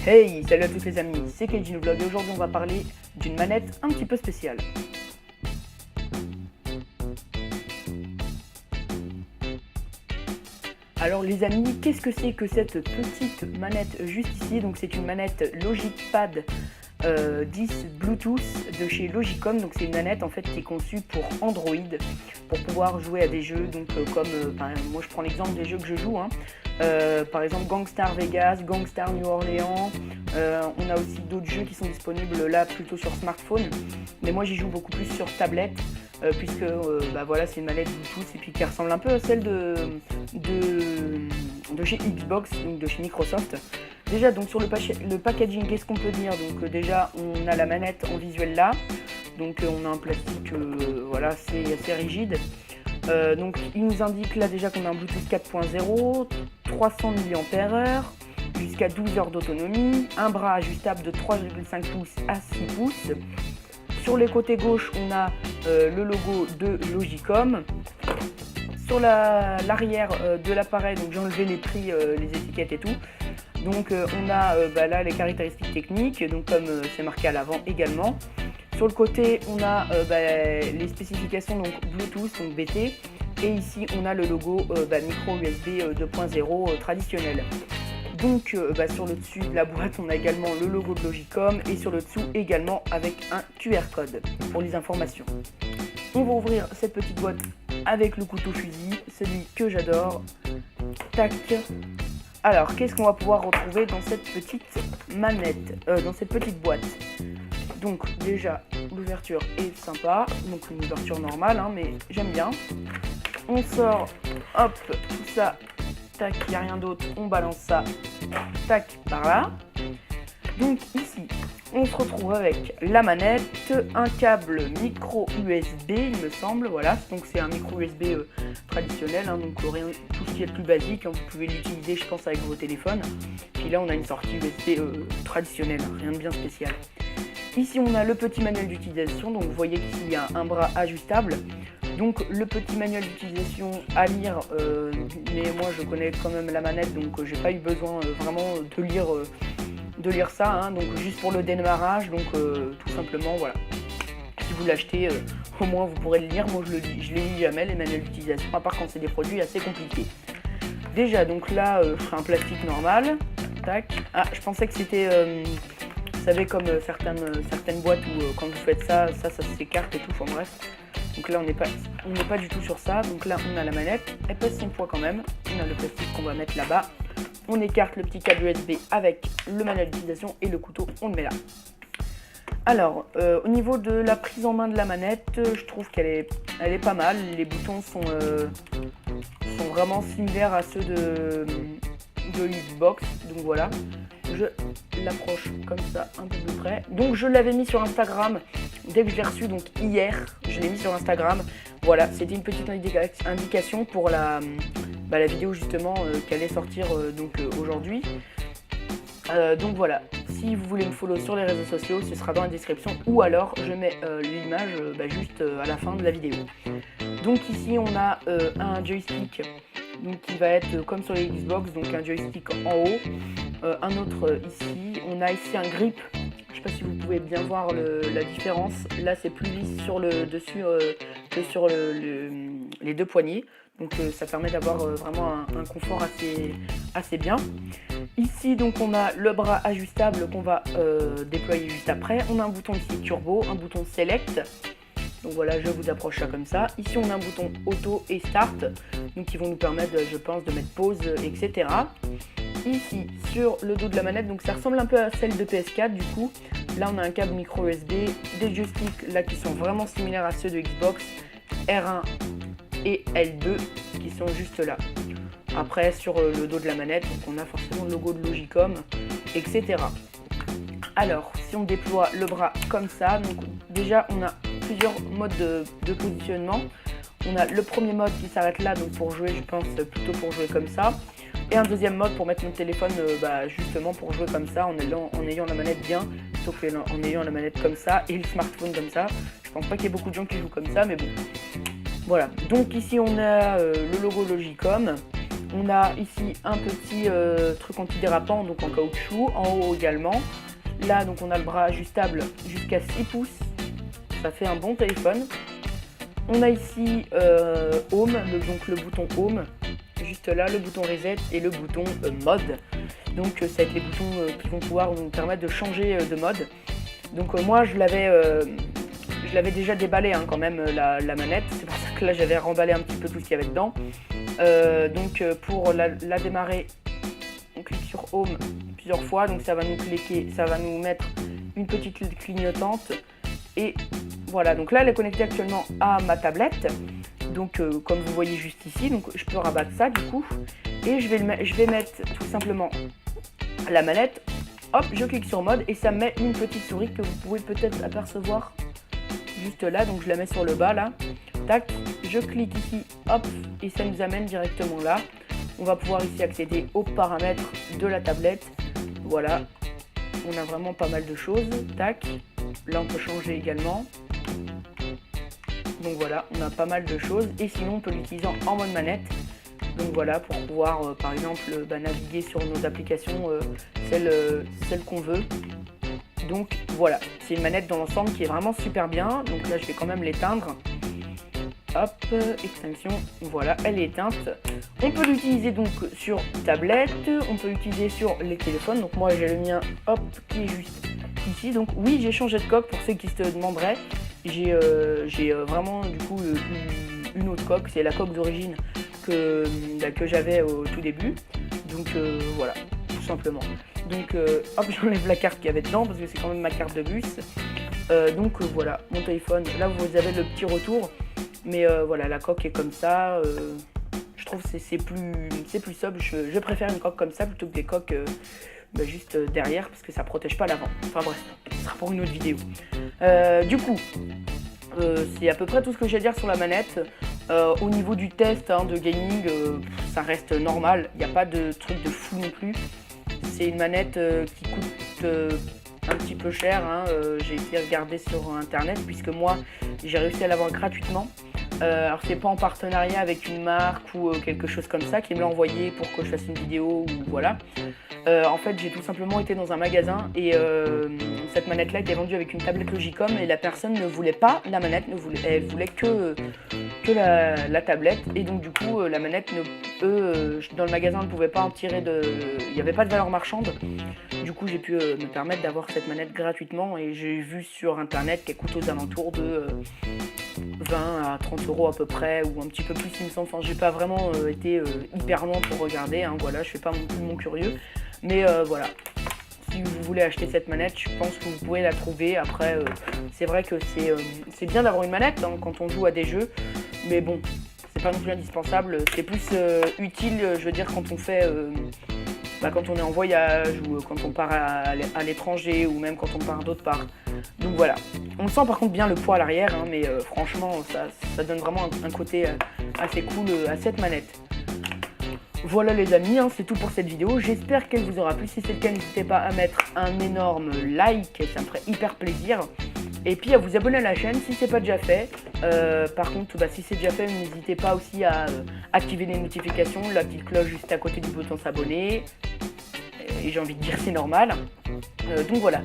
Hey, salut à tous les amis, c'est KGNoVlog et aujourd'hui on va parler d'une manette un petit peu spéciale. Alors les amis, qu'est-ce que c'est que cette petite manette juste ici? Donc c'est une manette Logipad 10 Bluetooth de chez Logicom. Donc c'est une manette en fait qui est conçue pour Android, pour pouvoir jouer à des jeux moi je prends l'exemple des jeux que je joue, par exemple Gangstar Vegas, Gangstar New Orleans. On a aussi d'autres jeux qui sont disponibles là plutôt sur smartphone, mais moi j'y joue beaucoup plus sur tablette, puisque voilà, c'est une manette Bluetooth et puis qui ressemble un peu à celle de chez Xbox, donc de chez Microsoft. Déjà donc sur le packaging, qu'est-ce qu'on peut dire? Donc déjà on a la manette en visuel là, donc on a un plastique voilà, assez rigide. Donc il nous indique là déjà qu'on a un Bluetooth 4.0, 300 mAh, jusqu'à 12 heures d'autonomie, un bras ajustable de 3,5 pouces à 6 pouces. Sur les côtés gauche, on a le logo de Logicom. Sur l'arrière de l'appareil, donc j'ai enlevé les prix, les étiquettes et tout. Donc on a là les caractéristiques techniques, donc comme c'est marqué à l'avant également. Sur le côté, on a les spécifications, donc Bluetooth, donc BT. Et ici, on a le logo micro USB 2.0 traditionnel. Donc sur le dessus de la boîte, on a également le logo de Logicom et sur le dessous également avec un QR code pour les informations. On va ouvrir cette petite boîte avec le couteau fusil, celui que j'adore. Tac. Alors, qu'est-ce qu'on va pouvoir retrouver dans cette petite manette, dans cette petite boîte? Donc déjà, l'ouverture est sympa, donc une ouverture normale, mais j'aime bien. On sort, hop, tout ça, tac, il n'y a rien d'autre, on balance ça, tac, par là. Donc ici, on se retrouve avec la manette, un câble micro USB, il me semble, voilà. Donc c'est un micro USB traditionnel, donc rien, tout ce qui est le plus basique, vous pouvez l'utiliser je pense avec vos téléphones. Puis là on a une sortie USB traditionnelle, rien de bien spécial. Ici on a le petit manuel d'utilisation, donc vous voyez qu'ici il y a un bras ajustable. Donc le petit manuel d'utilisation à lire, mais moi je connais quand même la manette, donc j'ai pas eu besoin vraiment de lire ça, donc juste pour le démarrage, donc tout simplement voilà. Si vous l'achetez, au moins vous pourrez le lire. Moi je les lis jamais les manuels d'utilisation, à part quand c'est des produits assez compliqués. Déjà donc là un plastique normal, tac. Ah, je pensais que c'était vous savez comme certaines boîtes où quand vous faites ça s'écarte et tout, enfin bref. Donc là on n'est pas du tout sur ça. Donc là on a la manette, elle pèse son poids quand même. On a le plastique qu'on va mettre là-bas. On écarte le petit câble USB avec le manuel d'utilisation et le couteau on le met là. Alors au niveau de la prise en main de la manette, je trouve qu'elle est pas mal. Les boutons sont vraiment similaires à ceux de Xbox. Donc voilà, je l'approche comme ça un peu plus près. Donc je l'avais mis sur Instagram dès que je l'ai reçu, donc hier je l'ai mis sur Instagram. Voilà, c'était une petite indication pour la vidéo justement qui allait sortir aujourd'hui. Donc voilà, si vous voulez me follow sur les réseaux sociaux, ce sera dans la description ou alors je mets l'image juste à la fin de la vidéo. Donc ici on a un joystick donc qui va être comme sur les Xbox, donc un joystick en haut, un autre ici. On a ici un grip, je sais pas si vous pouvez bien voir la différence. Là c'est plus lisse sur le dessus que sur les deux poignées. Donc ça permet d'avoir vraiment un confort assez bien. Ici donc on a le bras ajustable qu'on va déployer juste après. On a un bouton ici turbo, un bouton select. Donc voilà, je vous approche ça comme ça. Ici on a un bouton auto et start, donc qui vont nous permettre je pense de mettre pause, etc. Ici sur le dos de la manette, donc ça ressemble un peu à celle de PS4 du coup. Là on a un câble micro USB, des joysticks là qui sont vraiment similaires à ceux de Xbox, R1 et L2 qui sont juste là. Après sur le dos de la manette, donc on a forcément le logo de Logicom, etc. Alors si on déploie le bras comme ça, donc déjà on a plusieurs modes de positionnement. On a le premier mode qui s'arrête là, donc pour jouer je pense plutôt pour jouer comme ça. Et un deuxième mode pour mettre notre téléphone justement pour jouer comme ça en ayant la manette bien, plutôt qu'en ayant la manette comme ça et le smartphone comme ça. Je pense pas qu'il y ait beaucoup de gens qui jouent comme ça, mais bon. Voilà, donc ici on a le logo Logicom. On a ici un petit truc antidérapant, donc en caoutchouc, en haut également. Là, donc on a le bras ajustable jusqu'à 6 pouces. Ça fait un bon téléphone. On a ici Home, donc le bouton Home, juste là, le bouton Reset et le bouton Mode. Donc ça va être les boutons qui vont pouvoir nous permettre de changer de mode. Donc moi je l'avais déjà déballé hein, quand même la manette. C'est pour ça que là j'avais remballé un petit peu tout ce qu'il y avait dedans. Donc pour la démarrer, on clique sur Home plusieurs fois. Donc ça va nous mettre une petite clignotante. Et voilà, donc là elle est connectée actuellement à ma tablette. Donc comme vous voyez juste ici, donc je peux rabattre ça du coup. Et je vais mettre tout simplement la manette. Hop, je clique sur mode et ça me met une petite souris que vous pouvez peut-être apercevoir juste là. Donc je la mets sur le bas là. Tac, je clique ici, hop, et ça nous amène directement là. On va pouvoir ici accéder aux paramètres de la tablette. Voilà, on a vraiment pas mal de choses. Tac. Là on peut changer également. Donc voilà, on a pas mal de choses. Et sinon on peut l'utiliser en mode manette. Donc voilà, pour pouvoir par exemple naviguer sur nos applications, celles qu'on veut. Donc voilà, c'est une manette dans l'ensemble qui est vraiment super bien. Donc là je vais quand même l'éteindre. Hop, extinction, voilà, elle est éteinte. On peut l'utiliser donc sur tablette, on peut l'utiliser sur les téléphones. Donc moi j'ai le mien, hop, qui est juste ici. Donc oui, j'ai changé de coque pour ceux qui se demanderaient. J'ai vraiment du coup une autre coque, c'est la coque d'origine que j'avais au tout début. Donc voilà, tout simplement. Donc hop, j'enlève la carte qu'il y avait dedans parce que c'est quand même ma carte de bus. Donc voilà, mon téléphone, là vous avez le petit retour. Mais voilà, la coque est comme ça. Je trouve que c'est plus sobre. Je préfère une coque comme ça plutôt que des coques juste derrière parce que ça protège pas l'avant. Enfin bref, ce sera pour une autre vidéo. Du coup, c'est à peu près tout ce que j'ai à dire sur la manette. Au niveau du test de gaming, ça reste normal. Il n'y a pas de truc de fou non plus. C'est une manette qui coûte un petit peu cher. J'ai été regarder sur internet puisque moi j'ai réussi à l'avoir gratuitement. Alors c'est pas en partenariat avec une marque ou quelque chose comme ça qui me l'a envoyé pour que je fasse une vidéo ou voilà. En fait j'ai tout simplement été dans un magasin et cette manette là était vendue avec une tablette Logicom et la personne ne voulait pas la manette, elle voulait que la tablette et donc du coup la manette, dans le magasin ne pouvait pas en tirer il n'y avait pas de valeur marchande. Du coup j'ai pu me permettre d'avoir cette manette gratuitement et j'ai vu sur internet qu'elle coûte aux alentours de 20 à 30 € à peu près ou un petit peu plus il me semble. Enfin j'ai pas vraiment été hyper loin pour regarder, voilà, je fais pas mon curieux. Mais voilà, si vous voulez acheter cette manette, je pense que vous pouvez la trouver. Après, c'est vrai que c'est bien d'avoir une manette quand on joue à des jeux, mais bon, c'est pas non plus indispensable. C'est plus utile, je veux dire, quand on fait, quand on est en voyage ou quand on part à l'étranger ou même quand on part d'autre part. Donc voilà, on sent par contre bien le poids à l'arrière, mais franchement, ça donne vraiment un côté assez cool à cette manette. Voilà les amis, c'est tout pour cette vidéo, j'espère qu'elle vous aura plu. Si c'est le cas, n'hésitez pas à mettre un énorme like, ça me ferait hyper plaisir. Et puis à vous abonner à la chaîne si c'est pas déjà fait. Par contre, si c'est déjà fait, n'hésitez pas aussi à activer les notifications, la petite cloche juste à côté du bouton s'abonner. Et j'ai envie de dire c'est normal. Donc voilà.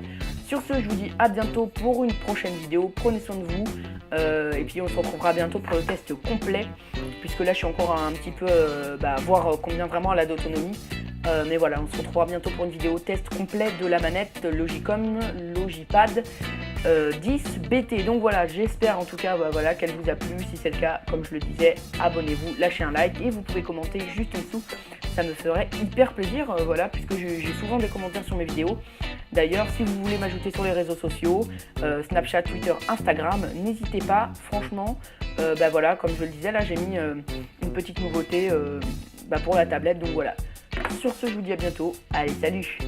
Sur ce, je vous dis à bientôt pour une prochaine vidéo. Prenez soin de vous. Et puis on se retrouvera bientôt pour le test complet. Puisque là, je suis encore un petit peu voir combien vraiment elle a d'autonomie. Mais voilà, on se retrouvera bientôt pour une vidéo test complet de la manette Logicom Logipad 10 BT. Donc voilà, j'espère en tout cas qu'elle vous a plu. Si c'est le cas, comme je le disais, abonnez-vous, lâchez un like et vous pouvez commenter juste en dessous. Ça me ferait hyper plaisir, puisque j'ai souvent des commentaires sur mes vidéos. D'ailleurs, si vous voulez m'ajouter sur les réseaux sociaux, Snapchat, Twitter, Instagram, n'hésitez pas, franchement. Comme je le disais, là j'ai mis une petite nouveauté pour la tablette, donc voilà. Sur ce, je vous dis à bientôt. Allez, salut!